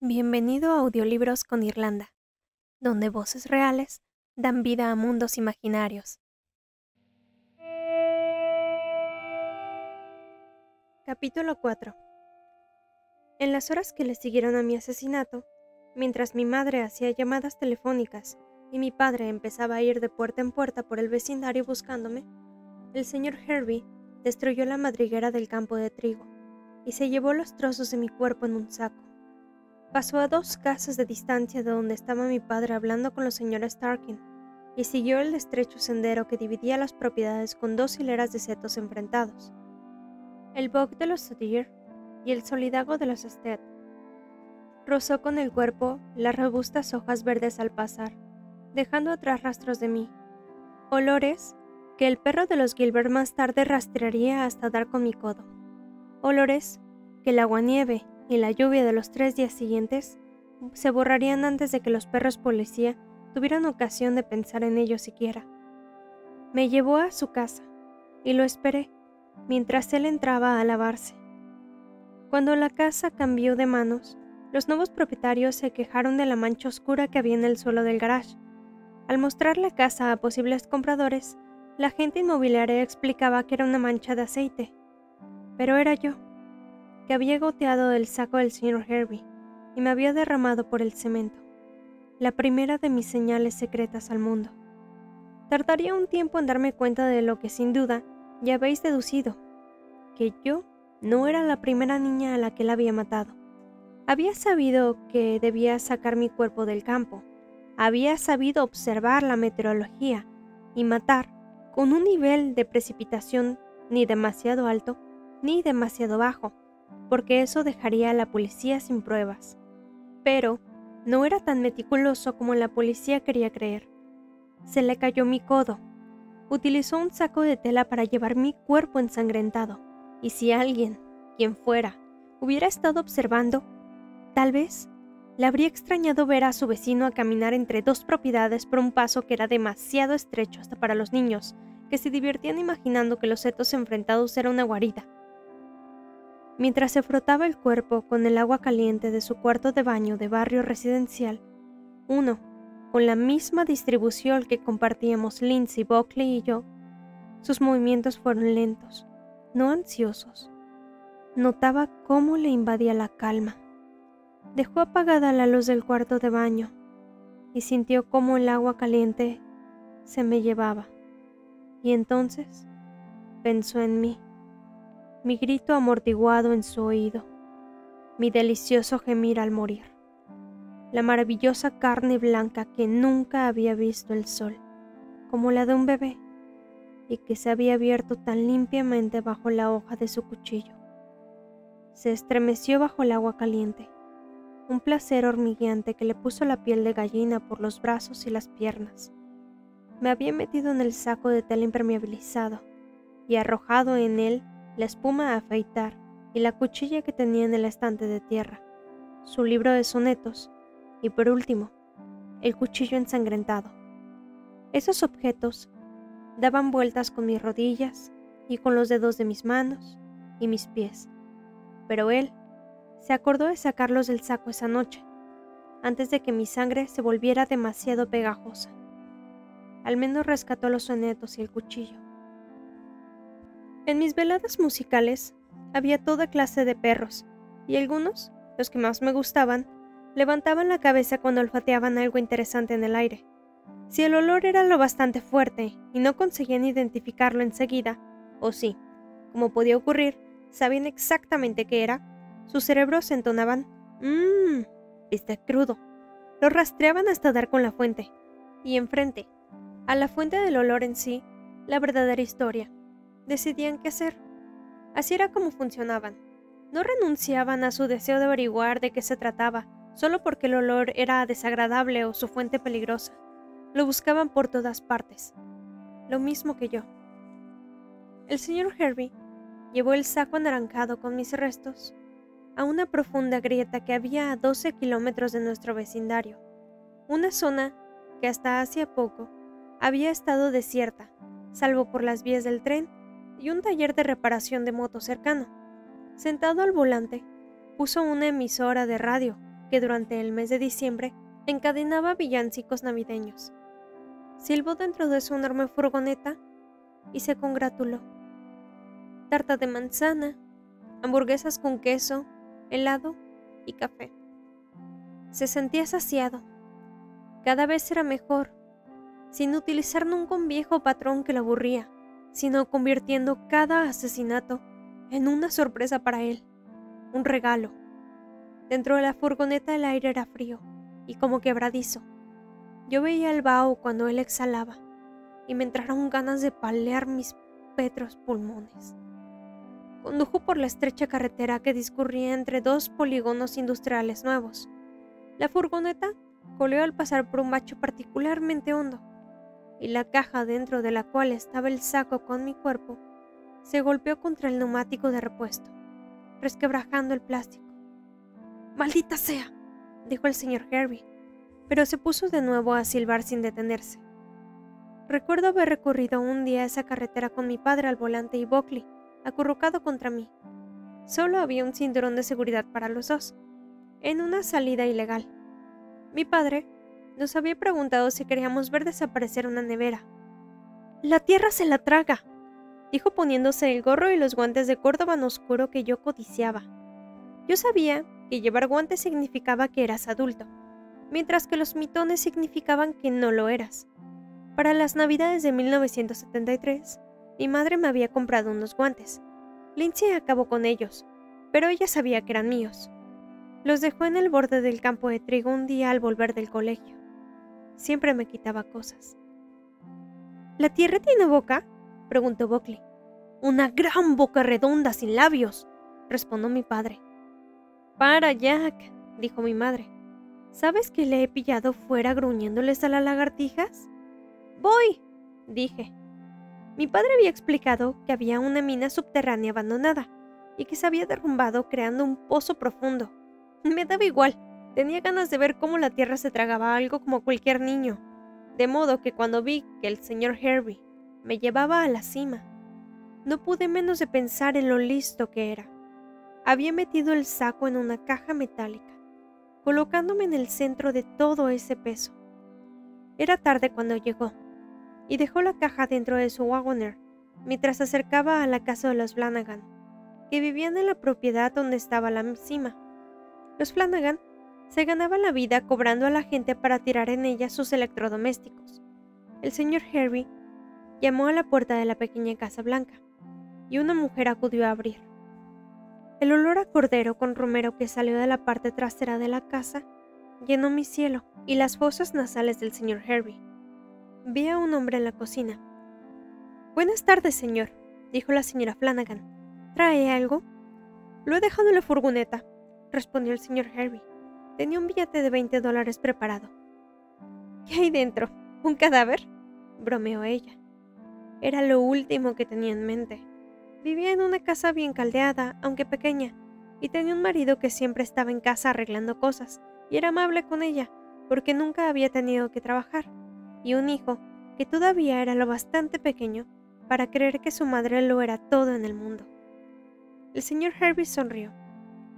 Bienvenido a Audiolibros con Irlanda, donde voces reales dan vida a mundos imaginarios. Capítulo 4. En las horas que le siguieron a mi asesinato, mientras mi madre hacía llamadas telefónicas y mi padre empezaba a ir de puerta en puerta por el vecindario buscándome, el señor Hervey destruyó la madriguera del campo de trigo y se llevó los trozos de mi cuerpo en un saco. Pasó a 2 casas de distancia de donde estaba mi padre hablando con los señores Tarkin y siguió el estrecho sendero que dividía las propiedades con 2 hileras de setos enfrentados, el bog de los Adir y el solidago de los Stead. Rozó con el cuerpo las robustas hojas verdes al pasar, dejando atrás rastros de mí, olores que el perro de los Gilbert más tarde rastrearía hasta dar con mi codo, olores que el aguanieve y la lluvia de los 3 días siguientes se borrarían antes de que los perros policía tuvieran ocasión de pensar en ello siquiera. Me llevó a su casa y lo esperé mientras él entraba a lavarse. Cuando la casa cambió de manos, los nuevos propietarios se quejaron de la mancha oscura que había en el suelo del garage. Al mostrar la casa a posibles compradores, la agente inmobiliaria explicaba que era una mancha de aceite, pero era yo, que había goteado del saco del señor Hervey y me había derramado por el cemento, la primera de mis señales secretas al mundo. Tardaría un tiempo en darme cuenta de lo que sin duda ya habéis deducido, que yo no era la primera niña a la que él había matado. Había sabido que debía sacar mi cuerpo del campo, había sabido observar la meteorología y matar con un nivel de precipitación ni demasiado alto ni demasiado bajo, porque eso dejaría a la policía sin pruebas. Pero no era tan meticuloso como la policía quería creer. Se le cayó mi codo. Utilizó un saco de tela para llevar mi cuerpo ensangrentado, y si alguien, quien fuera, hubiera estado observando, tal vez le habría extrañado ver a su vecino a caminar entre 2 propiedades por un paso que era demasiado estrecho hasta para los niños, que se divertían imaginando que los setos enfrentados era una guarida. Mientras se frotaba el cuerpo con el agua caliente de su cuarto de baño de barrio residencial, uno, con la misma distribución que compartíamos Lindsay, Buckley y yo, sus movimientos fueron lentos, no ansiosos. Notaba cómo le invadía la calma. Dejó apagada la luz del cuarto de baño y sintió cómo el agua caliente se me llevaba. Y entonces pensó en mí. Mi grito amortiguado en su oído, mi delicioso gemir al morir, la maravillosa carne blanca que nunca había visto el sol, como la de un bebé, y que se había abierto tan limpiamente bajo la hoja de su cuchillo. Se estremeció bajo el agua caliente, un placer hormigueante que le puso la piel de gallina por los brazos y las piernas. Me había metido en el saco de tela impermeabilizado y arrojado en él la espuma a afeitar y la cuchilla que tenía en el estante de tierra, su libro de sonetos y, por último, el cuchillo ensangrentado. Esos objetos daban vueltas con mis rodillas y con los dedos de mis manos y mis pies, pero él se acordó de sacarlos del saco esa noche, antes de que mi sangre se volviera demasiado pegajosa. Al menos rescató los sonetos y el cuchillo. En mis veladas musicales había toda clase de perros, y algunos, los que más me gustaban, levantaban la cabeza cuando olfateaban algo interesante en el aire. Si el olor era lo bastante fuerte y no conseguían identificarlo enseguida, o si, como podía ocurrir, sabían exactamente qué era, sus cerebros entonaban bistec crudo. Lo rastreaban hasta dar con la fuente, y enfrente, a la fuente del olor en sí, la verdadera historia. Decidían qué hacer. Así era como funcionaban. No renunciaban a su deseo de averiguar de qué se trataba, solo porque el olor era desagradable o su fuente peligrosa. Lo buscaban por todas partes. Lo mismo que yo. El señor Hervey llevó el saco anaranjado con mis restos a una profunda grieta que había a 12 kilómetros de nuestro vecindario. Una zona que hasta hacía poco había estado desierta, salvo por las vías del tren y un taller de reparación de motos cercano. Sentado al volante, puso una emisora de radio que durante el mes de diciembre encadenaba villancicos navideños. Silbó dentro de su enorme furgoneta y se congratuló. Tarta de manzana, hamburguesas con queso, helado y café. Se sentía saciado. Cada vez era mejor, sin utilizar nunca un viejo patrón que lo aburría, sino convirtiendo cada asesinato en una sorpresa para él, un regalo. Dentro de la furgoneta el aire era frío y como quebradizo. Yo veía el vaho cuando él exhalaba y me entraron ganas de palear mis pétreos pulmones. Condujo por la estrecha carretera que discurría entre dos polígonos industriales nuevos. La furgoneta coleó al pasar por un bacho particularmente hondo, y la caja dentro de la cual estaba el saco con mi cuerpo se golpeó contra el neumático de repuesto, resquebrajando el plástico. «¡Maldita sea!», dijo el señor Harvey, pero se puso de nuevo a silbar sin detenerse. Recuerdo haber recorrido un día esa carretera con mi padre al volante y Buckley, acurrucado contra mí. Solo había un cinturón de seguridad para los dos, en una salida ilegal. Mi padre nos había preguntado si queríamos ver desaparecer una nevera. «¡La tierra se la traga!», dijo poniéndose el gorro y los guantes de cordobán oscuro que yo codiciaba. Yo sabía que llevar guantes significaba que eras adulto, mientras que los mitones significaban que no lo eras. Para las Navidades de 1973, mi madre me había comprado unos guantes. Lindsay acabó con ellos, pero ella sabía que eran míos. Los dejó en el borde del campo de trigo un día al volver del colegio. Siempre me quitaba cosas. «¿La tierra tiene boca?», preguntó Buckley. «Una gran boca redonda sin labios», respondió mi padre. «Para, Jack», dijo mi madre. «¿Sabes que le he pillado fuera gruñéndoles a las lagartijas?» «Voy», dije. Mi padre había explicado que había una mina subterránea abandonada y que se había derrumbado creando un pozo profundo. Me daba igual, tenía ganas de ver cómo la tierra se tragaba algo como cualquier niño, de modo que cuando vi que el señor Harvey me llevaba a la cima, no pude menos de pensar en lo listo que era. Había metido el saco en una caja metálica, colocándome en el centro de todo ese peso. Era tarde cuando llegó, y dejó la caja dentro de su Wagoner mientras se acercaba a la casa de los Flanagan, que vivían en la propiedad donde estaba la cima. Los Flanagan se ganaban la vida cobrando a la gente para tirar en ella sus electrodomésticos. El señor Harvey llamó a la puerta de la pequeña casa blanca, y una mujer acudió a abrir. El olor a cordero con romero que salió de la parte trasera de la casa llenó mi cielo y las fosas nasales del señor Harvey. Vi a un hombre en la cocina. «Buenas tardes, señor», dijo la señora Flanagan. «¿Trae algo?» «Lo he dejado en la furgoneta», respondió el señor Harvey. Tenía un billete de $20 preparado. «¿Qué hay dentro? ¿Un cadáver?», bromeó ella. Era lo último que tenía en mente. Vivía en una casa bien caldeada, aunque pequeña, y tenía un marido que siempre estaba en casa arreglando cosas, y era amable con ella, porque nunca había tenido que trabajar, y un hijo que todavía era lo bastante pequeño para creer que su madre lo era todo en el mundo. El señor Harvey sonrió,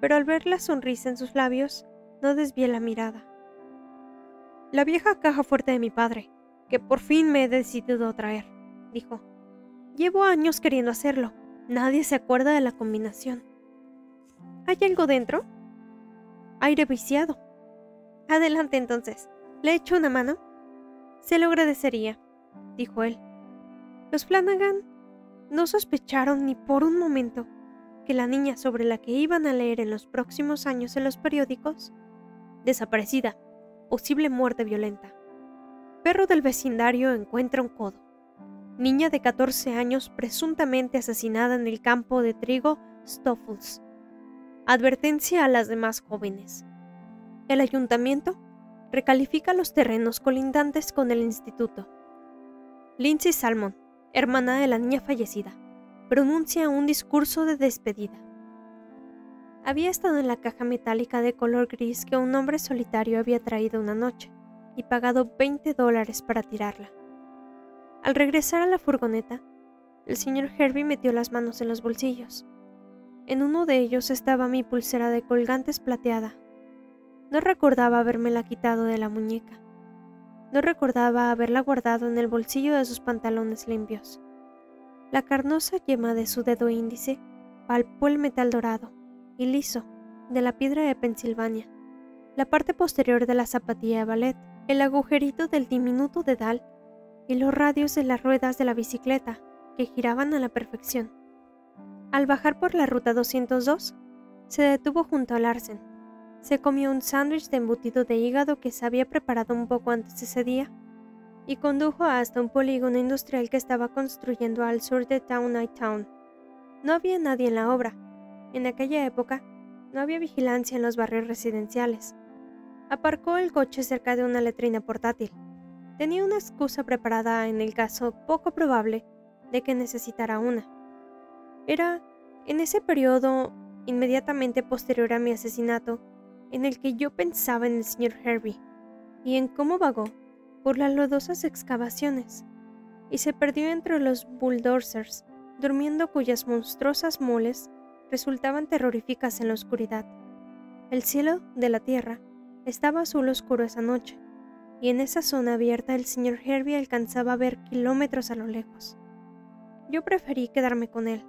pero al ver la sonrisa en sus labios, no desvié la mirada. «La vieja caja fuerte de mi padre, que por fin me he decidido traer», dijo. «Llevo años queriendo hacerlo. Nadie se acuerda de la combinación». «¿Hay algo dentro?» «Aire viciado». «Adelante entonces. ¿Le echo una mano?» «Se lo agradecería», dijo él. Los Flanagan no sospecharon ni por un momento que la niña sobre la que iban a leer en los próximos años en los periódicos, desaparecida, posible muerte violenta. Perro del vecindario encuentra un codo. Niña de 14 años presuntamente asesinada en el campo de trigo Stoffels. Advertencia a las demás jóvenes. El ayuntamiento recalifica los terrenos colindantes con el instituto. Lindsay Salmon, hermana de la niña fallecida, pronuncia un discurso de despedida. Había estado en la caja metálica de color gris que un hombre solitario había traído una noche y pagado $20 para tirarla. Al regresar a la furgoneta, el señor Harvey metió las manos en los bolsillos. En uno de ellos estaba mi pulsera de colgantes plateada. No recordaba habérmela quitado de la muñeca. No recordaba haberla guardado en el bolsillo de sus pantalones limpios. La carnosa yema de su dedo índice palpó el metal dorado y liso de la piedra de Pensilvania, la parte posterior de la zapatilla de ballet, el agujerito del diminuto dedal y los radios de las ruedas de la bicicleta que giraban a la perfección. Al bajar por la ruta 202, se detuvo junto a Larsen. Se comió un sándwich de embutido de hígado que se había preparado un poco antes de ese día y condujo hasta un polígono industrial que estaba construyendo al sur de Town. No había nadie en la obra. En aquella época no había vigilancia en los barrios residenciales. Aparcó el coche cerca de una letrina portátil. Tenía una excusa preparada en el caso poco probable de que necesitara una. Era en ese periodo inmediatamente posterior a mi asesinato en el que yo pensaba en el señor Hervey y en cómo vagó por las lodosas excavaciones y se perdió entre los bulldozers, durmiendo cuyas monstruosas moles resultaban terroríficas en la oscuridad. El cielo de la tierra estaba azul oscuro esa noche, y en esa zona abierta el señor Hervey alcanzaba a ver kilómetros a lo lejos. Yo preferí quedarme con él,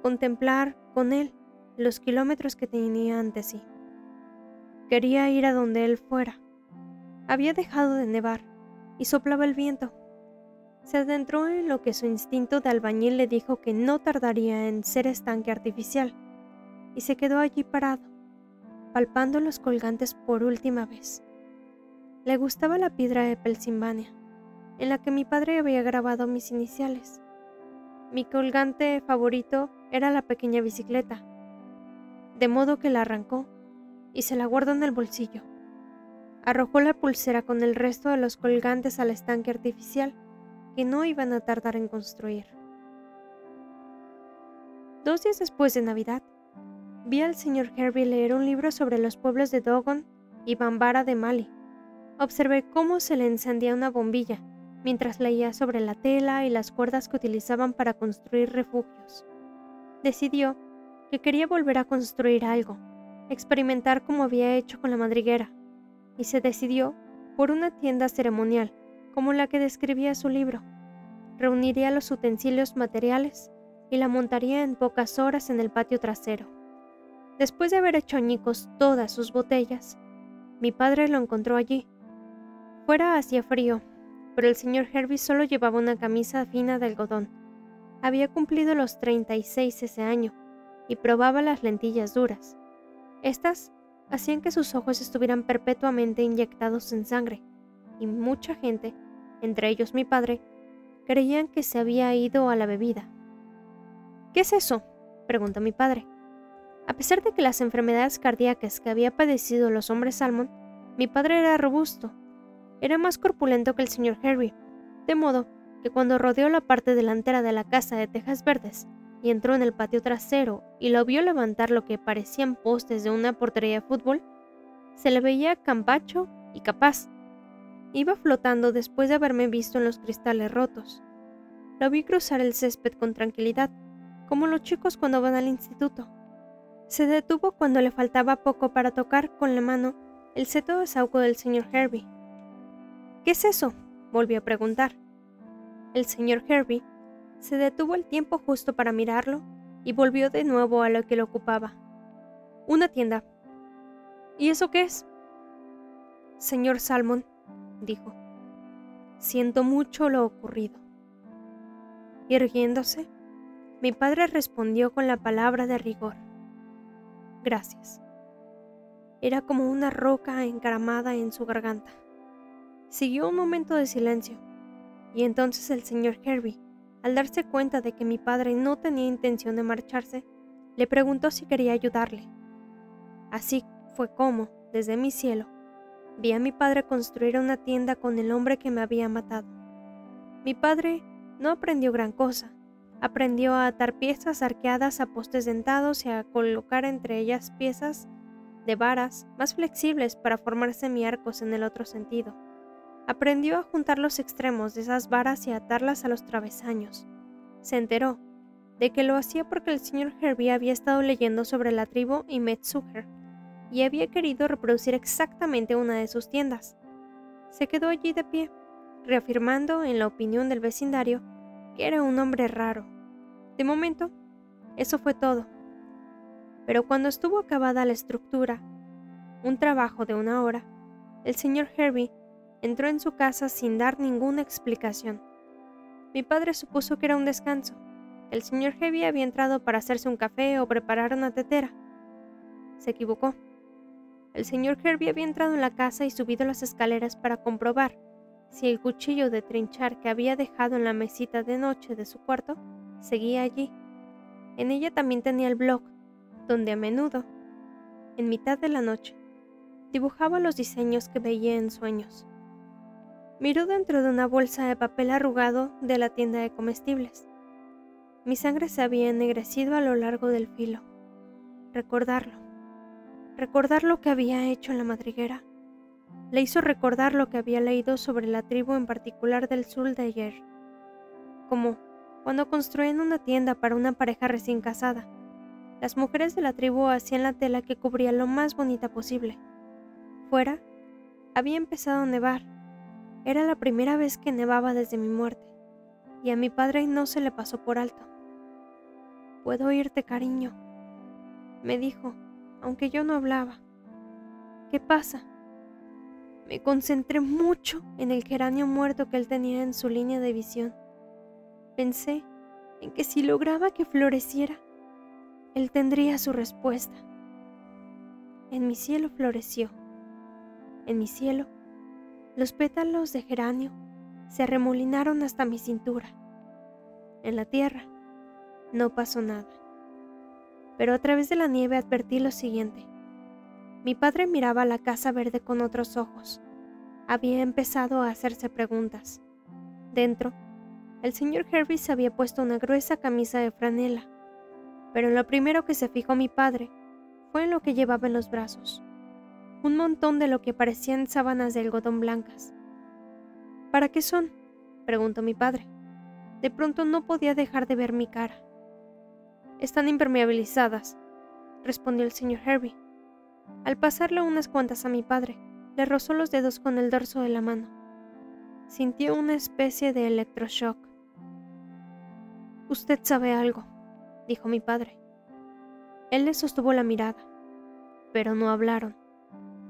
contemplar con él los kilómetros que tenía ante sí. Quería ir a donde él fuera. Había dejado de nevar y soplaba el viento. Se adentró en lo que su instinto de albañil le dijo que no tardaría en ser estanque artificial, y se quedó allí parado, palpando los colgantes por última vez. Le gustaba la piedra de Pensilvania, en la que mi padre había grabado mis iniciales. Mi colgante favorito era la pequeña bicicleta, de modo que la arrancó y se la guardó en el bolsillo. Arrojó la pulsera con el resto de los colgantes al estanque artificial que no iban a tardar en construir. 2 días después de Navidad, vi al señor Hervey leer un libro sobre los pueblos de Dogon y Bambara de Mali. Observé cómo se le encendía una bombilla mientras leía sobre la tela y las cuerdas que utilizaban para construir refugios. Decidió que quería volver a construir algo, experimentar como había hecho con la madriguera, y se decidió por una tienda ceremonial como la que describía su libro. Reuniría los utensilios materiales y la montaría en pocas horas en el patio trasero. Después de haber hecho añicos todas sus botellas, mi padre lo encontró allí. Fuera hacía frío, pero el señor Hervey solo llevaba una camisa fina de algodón. Había cumplido los 36 ese año y probaba las lentillas duras. Estas hacían que sus ojos estuvieran perpetuamente inyectados en sangre, y mucha gente, entre ellos mi padre, creían que se había ido a la bebida. ¿Qué es eso?, preguntó mi padre. A pesar de que las enfermedades cardíacas que había padecido los hombres Salmon, mi padre era robusto. Era más corpulento que el señor Hervey, de modo que cuando rodeó la parte delantera de la casa de tejas verdes y entró en el patio trasero y lo vio levantar lo que parecían postes de una portería de fútbol, se le veía campacho y capaz. Iba flotando después de haberme visto en los cristales rotos. Lo vi cruzar el césped con tranquilidad, como los chicos cuando van al instituto. Se detuvo cuando le faltaba poco para tocar con la mano el seto de saúco del señor Hervey. ¿Qué es eso?, volvió a preguntar. El señor Hervey se detuvo el tiempo justo para mirarlo y volvió de nuevo a lo que lo ocupaba. Una tienda. ¿Y eso qué es? Señor Salmon, dijo, siento mucho lo ocurrido. Irguiéndose, mi padre respondió con la palabra de rigor. Gracias. Era como una roca encaramada en su garganta. Siguió un momento de silencio, y entonces el señor Hervey, al darse cuenta de que mi padre no tenía intención de marcharse, le preguntó si quería ayudarle. Así fue como, desde mi cielo, vi a mi padre construir una tienda con el hombre que me había matado. Mi padre no aprendió gran cosa. Aprendió a atar piezas arqueadas a postes dentados y a colocar entre ellas piezas de varas más flexibles para formar semiarcos en el otro sentido. Aprendió a juntar los extremos de esas varas y a atarlas a los travesaños. Se enteró de que lo hacía porque el señor Hervey había estado leyendo sobre la tribu y Metzuger, y había querido reproducir exactamente una de sus tiendas. Se quedó allí de pie, reafirmando en la opinión del vecindario que era un hombre raro. De momento, eso fue todo. Pero cuando estuvo acabada la estructura, un trabajo de 1 hora, el señor Herbie entró en su casa sin dar ninguna explicación. Mi padre supuso que era un descanso. El señor Herbie había entrado para hacerse un café o preparar una tetera. Se equivocó. El señor Herbie había entrado en la casa y subido las escaleras para comprobar si el cuchillo de trinchar que había dejado en la mesita de noche de su cuarto seguía allí. En ella también tenía el bloc, donde a menudo, en mitad de la noche, dibujaba los diseños que veía en sueños. Miró dentro de una bolsa de papel arrugado de la tienda de comestibles. Mi sangre se había ennegrecido a lo largo del filo. Recordar lo que había hecho en la madriguera, le hizo recordar lo que había leído sobre la tribu en particular del sur de ayer, como cuando construían una tienda para una pareja recién casada. Las mujeres de la tribu hacían la tela que cubría lo más bonita posible. Fuera, había empezado a nevar. Era la primera vez que nevaba desde mi muerte, y a mi padre no se le pasó por alto. «Puedo oírte, cariño», me dijo, aunque yo no hablaba. «¿Qué pasa?» Me concentré mucho en el geranio muerto que él tenía en su línea de visión. Pensé en que si lograba que floreciera, él tendría su respuesta. En mi cielo floreció. En mi cielo, los pétalos de geranio se arremolinaron hasta mi cintura. En la tierra no pasó nada. Pero a través de la nieve advertí lo siguiente. Mi padre miraba la casa verde con otros ojos. Había empezado a hacerse preguntas. Dentro, el señor Herbie se había puesto una gruesa camisa de franela, pero en lo primero que se fijó mi padre fue en lo que llevaba en los brazos. Un montón de lo que parecían sábanas de algodón blancas. «¿Para qué son?», preguntó mi padre. De pronto no podía dejar de ver mi cara. «Están impermeabilizadas», respondió el señor Herbie. Al pasarle unas cuantas a mi padre, le rozó los dedos con el dorso de la mano. Sintió una especie de electroshock. «Usted sabe algo», dijo mi padre. Él le sostuvo la mirada, pero no hablaron.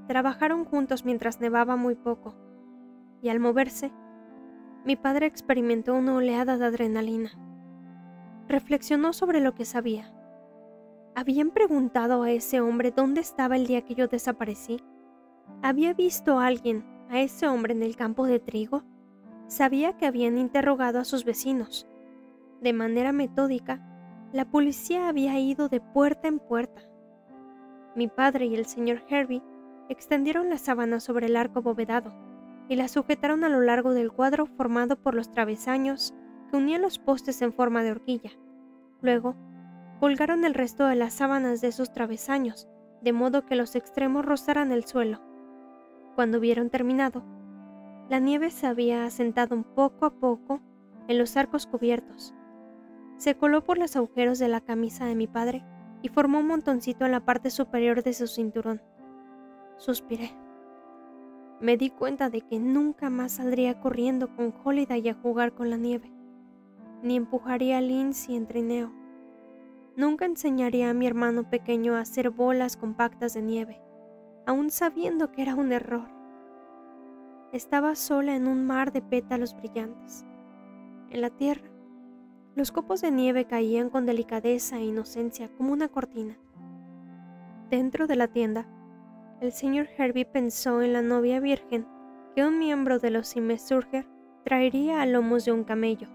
Trabajaron juntos mientras nevaba muy poco, y al moverse, mi padre experimentó una oleada de adrenalina. Reflexionó sobre lo que sabía. ¿Habían preguntado a ese hombre dónde estaba el día que yo desaparecí? ¿Había visto a alguien a ese hombre en el campo de trigo? Sabía que habían interrogado a sus vecinos. De manera metódica, la policía había ido de puerta en puerta. Mi padre y el señor Herbie extendieron la sábana sobre el arco abovedado y la sujetaron a lo largo del cuadro formado por los travesaños que unían los postes en forma de horquilla. Luego, colgaron el resto de las sábanas de esos travesaños, de modo que los extremos rozaran el suelo. Cuando hubieron terminado, la nieve se había asentado poco a poco en los arcos cubiertos. Se coló por los agujeros de la camisa de mi padre y formó un montoncito en la parte superior de su cinturón. Suspiré. Me di cuenta de que nunca más saldría corriendo con Holiday a jugar con la nieve, ni empujaría a Lindsay en trineo. Nunca enseñaría a mi hermano pequeño a hacer bolas compactas de nieve, aun sabiendo que era un error. Estaba sola en un mar de pétalos brillantes. En la tierra, los copos de nieve caían con delicadeza e inocencia como una cortina. Dentro de la tienda, el señor Herbie pensó en la novia virgen que un miembro de los Simmesurger traería a lomos de un camello.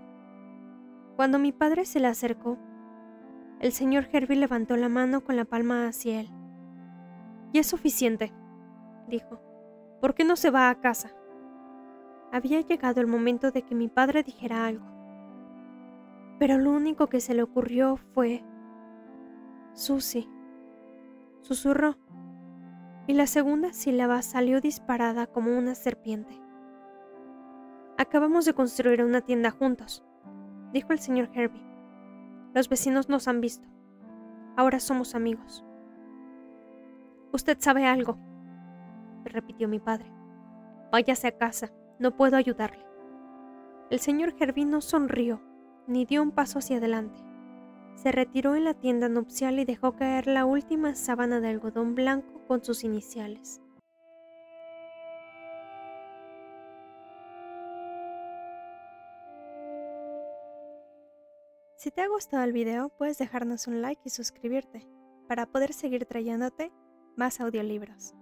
Cuando mi padre se le acercó, el señor Herbie levantó la mano con la palma hacia él. «Ya es suficiente», dijo. «¿Por qué no se va a casa?» Había llegado el momento de que mi padre dijera algo, pero lo único que se le ocurrió fue «Susie», susurró, y la segunda sílaba salió disparada como una serpiente. «Acabamos de construir una tienda juntos», dijo el señor Herbie. «Los vecinos nos han visto. Ahora somos amigos». Usted sabe algo, repitió mi padre. Váyase a casa, no puedo ayudarle. El señor Hervey no sonrió, ni dio un paso hacia adelante. Se retiró en la tienda nupcial y dejó caer la última sábana de algodón blanco con sus iniciales. Si te ha gustado el video, puedes dejarnos un like y suscribirte para poder seguir trayéndote más audiolibros.